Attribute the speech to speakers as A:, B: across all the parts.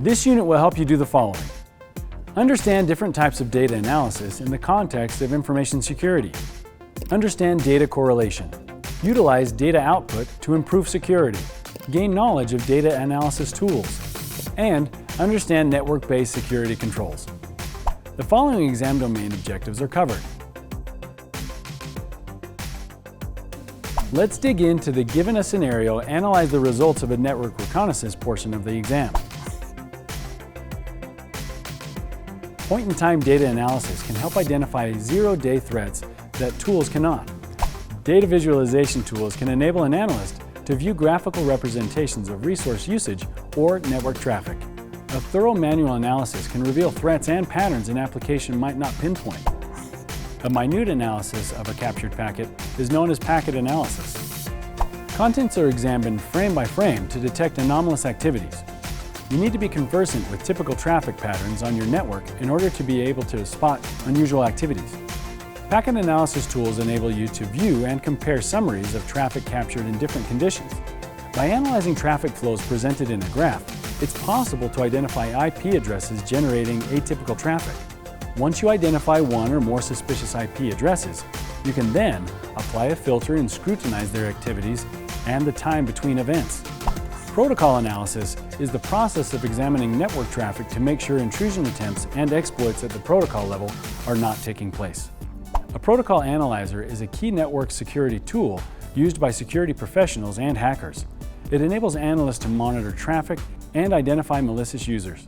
A: This unit will help you do the following. Understand different types of data analysis in the context of information security. Understand data correlation. Utilize data output to improve security. Gain knowledge of data analysis tools. And understand network-based security controls. The following exam domain objectives are covered. Let's dig into the given a scenario, analyze the results of a network reconnaissance portion of the exam. Point-in-time data analysis can help identify zero-day threats that tools cannot. Data visualization tools can enable an analyst to view graphical representations of resource usage or network traffic. A thorough manual analysis can reveal threats and patterns an application might not pinpoint. A minute analysis of a captured packet is known as packet analysis. Contents are examined frame by frame to detect anomalous activities. You need to be conversant with typical traffic patterns on your network in order to be able to spot unusual activities. Packet analysis tools enable you to view and compare summaries of traffic captured in different conditions. By analyzing traffic flows presented in a graph, it's possible to identify IP addresses generating atypical traffic. Once you identify one or more suspicious IP addresses, you can then apply a filter and scrutinize their activities and the time between events. Protocol analysis is the process of examining network traffic to make sure intrusion attempts and exploits at the protocol level are not taking place. A protocol analyzer is a key network security tool used by security professionals and hackers. It enables analysts to monitor traffic and identify malicious users.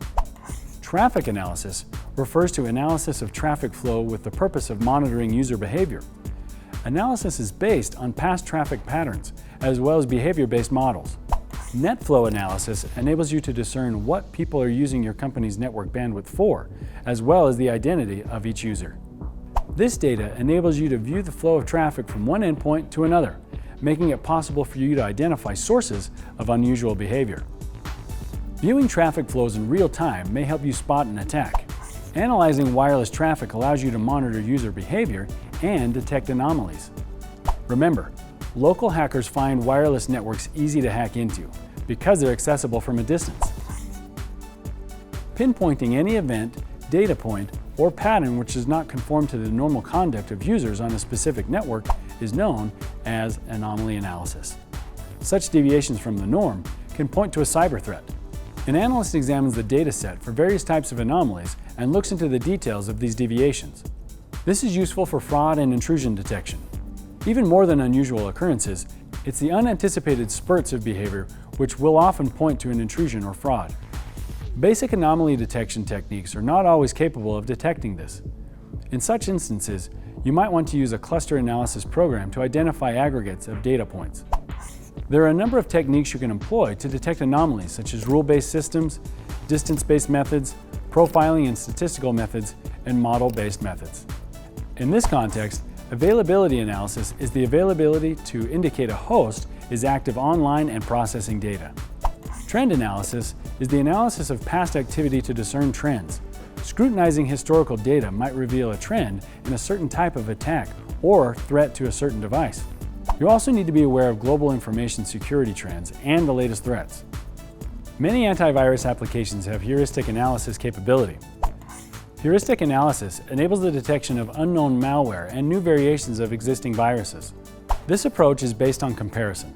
A: Traffic analysis refers to analysis of traffic flow with the purpose of monitoring user behavior. Analysis is based on past traffic patterns as well as behavior-based models. Net flow analysis enables you to discern what people are using your company's network bandwidth for, as well as the identity of each user. This data enables you to view the flow of traffic from one endpoint to another, making it possible for you to identify sources of unusual behavior. Viewing traffic flows in real time may help you spot an attack. Analyzing wireless traffic allows you to monitor user behavior and detect anomalies. Remember, local hackers find wireless networks easy to hack into because they're accessible from a distance. Pinpointing any event, data point, or pattern which does not conform to the normal conduct of users on a specific network is known as anomaly analysis. Such deviations from the norm can point to a cyber threat. An analyst examines the data set for various types of anomalies and looks into the details of these deviations. This is useful for fraud and intrusion detection. Even more than unusual occurrences, it's the unanticipated spurts of behavior which will often point to an intrusion or fraud. Basic anomaly detection techniques are not always capable of detecting this. In such instances, you might want to use a cluster analysis program to identify aggregates of data points. There are a number of techniques you can employ to detect anomalies, such as rule-based systems, distance-based methods, profiling and statistical methods, and model-based methods. In this context, availability analysis is the availability to indicate a host is active online and processing data. Trend analysis is the analysis of past activity to discern trends. Scrutinizing historical data might reveal a trend in a certain type of attack or threat to a certain device. You also need to be aware of global information security trends and the latest threats. Many antivirus applications have heuristic analysis capability. Heuristic analysis enables the detection of unknown malware and new variations of existing viruses. This approach is based on comparison.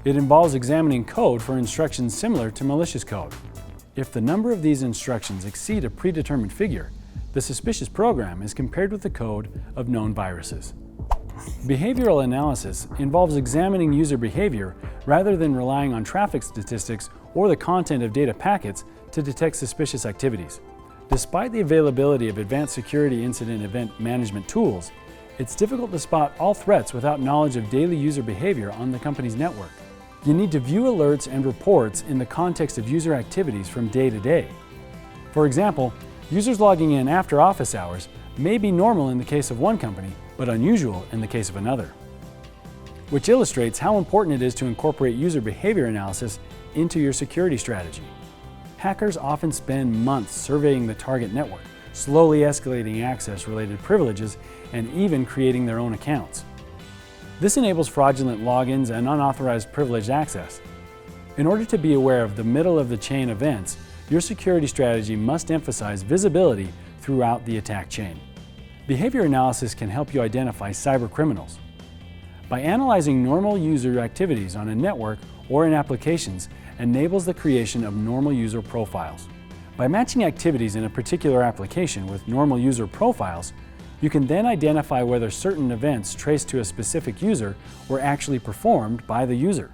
A: It involves examining code for instructions similar to malicious code. If the number of these instructions exceed a predetermined figure, the suspicious program is compared with the code of known viruses. Behavioral analysis involves examining user behavior rather than relying on traffic statistics or the content of data packets to detect suspicious activities. Despite the availability of advanced security incident event management tools, it's difficult to spot all threats without knowledge of daily user behavior on the company's network. You need to view alerts and reports in the context of user activities from day to day. For example, users logging in after office hours may be normal in the case of one company, but unusual in the case of another. Which illustrates how important it is to incorporate user behavior analysis into your security strategy. Hackers often spend months surveying the target network, slowly escalating access-related privileges, and even creating their own accounts. This enables fraudulent logins and unauthorized privileged access. In order to be aware of the middle-of-the-chain events, your security strategy must emphasize visibility throughout the attack chain. Behavior analysis can help you identify cyber criminals. By analyzing normal user activities on a network or in applications enables the creation of normal user profiles. By matching activities in a particular application with normal user profiles, you can then identify whether certain events traced to a specific user were actually performed by the user.